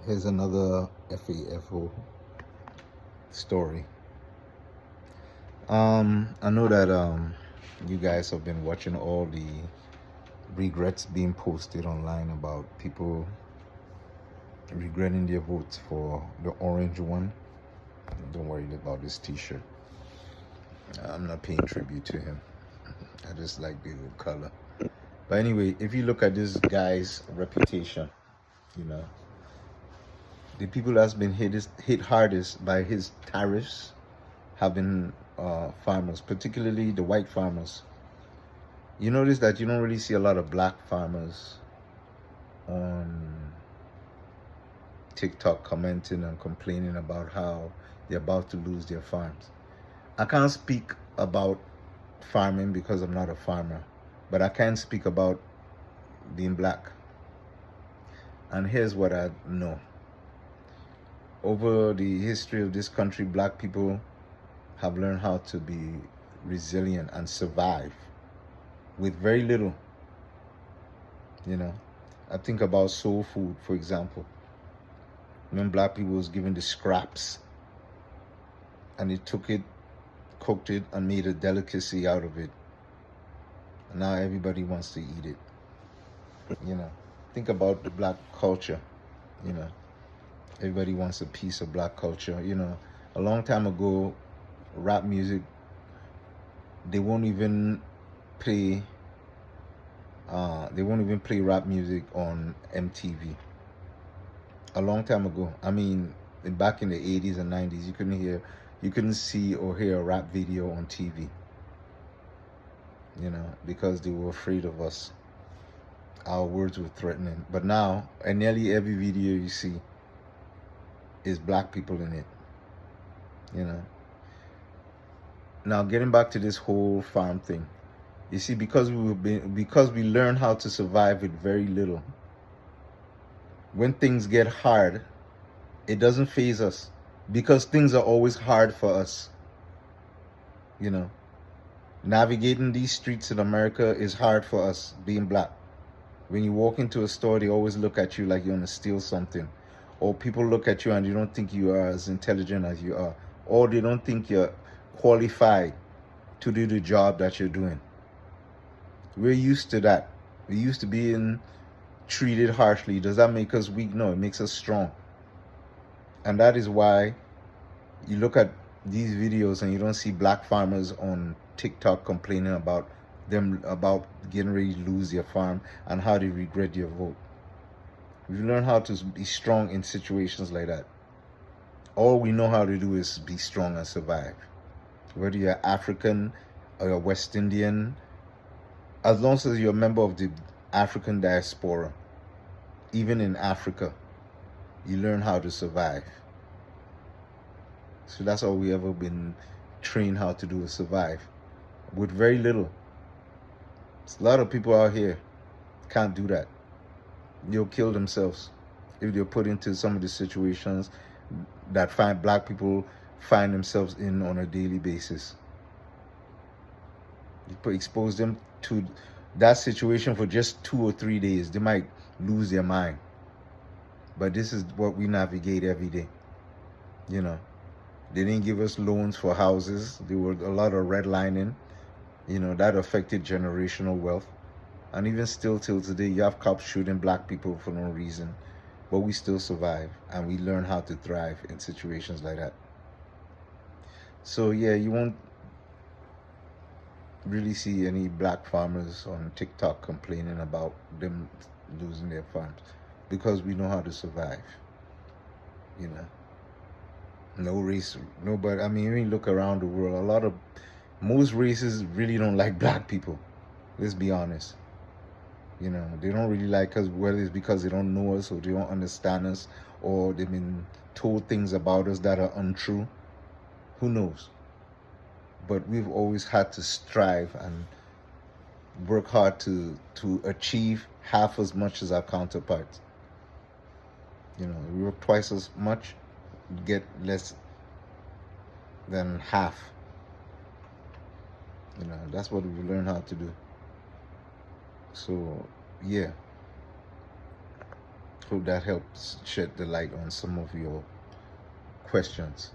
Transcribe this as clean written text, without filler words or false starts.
Here's another FAFO story. I know that you guys have been watching all the regrets being posted online about people regretting their votes for the orange one. Don't worry about this T-shirt. I'm not paying tribute to him. I just like the color. But anyway, if you look at this guy's reputation, you know, the people that's been hit hardest by his tariffs have been farmers, particularly the white farmers. You notice that you don't really see a lot of black farmers on TikTok commenting and complaining about how they're about to lose their farms. I can't speak about farming because I'm not a farmer, but I can speak about being black. And here's what I know. Over the history of this country, black people have learned how to be resilient and survive with very little. You know, I think about soul food, for example. When black people was given the scraps and they took it, cooked it, and made a delicacy out of it. And now everybody wants to eat it. You know, think about the black culture. You know, everybody wants a piece of black culture. You know, a long time ago, rap music, they won't even play rap music on MTV. A long time ago. I mean, back in the 80s and 90s, you couldn't see or hear a rap video on TV. You know, because they were afraid of us. Our words were threatening. But now, nearly every video you see is black people in it. You know. Now, getting back to this whole farm thing, you see, because we learn how to survive with very little. When things get hard, it doesn't faze us because things are always hard for us. You know, navigating these streets in America is hard for us being black. When you walk into a store, they always look at you like you're gonna steal something, or people look at you and you don't think you are as intelligent as you are, or they don't think you're qualified to do the job that you're doing. We're used to that. We're used to being treated harshly. Does that make us weak? No, it makes us strong. And that is why you look at these videos and you don't see black farmers on TikTok complaining about getting ready to lose their farm and how they regret their vote. We learn how to be strong in situations like that. All we know how to do is be strong and survive. Whether you're African or you're West Indian, as long as you're a member of the African diaspora, even in Africa, you learn how to survive. So that's all we ever been trained how to do, is survive with very little. There's a lot of people out here can't do that. They'll kill themselves if they're put into some of the situations that black people find themselves in on a daily basis. You expose them to that situation for just 2 or 3 days, they might lose their mind. But this is what we navigate every day. You know, they didn't give us loans for houses. There were a lot of redlining. You know, that affected generational wealth. And even still till today, you have cops shooting black people for no reason. But we still survive and we learn how to thrive in situations like that. So yeah, you won't really see any black farmers on TikTok complaining about them losing their farms because we know how to survive. You know, no race, nobody. I mean, when you look around the world, most races really don't like black people. Let's be honest. You know, they don't really like us, whether it's because they don't know us or they don't understand us or they've been told things about us that are untrue. Who knows? But we've always had to strive and work hard to achieve half as much as our counterparts. You know, we work twice as much, get less than half. You know, that's what we learn how to do. So yeah, Hope that helps shed the light on some of your questions.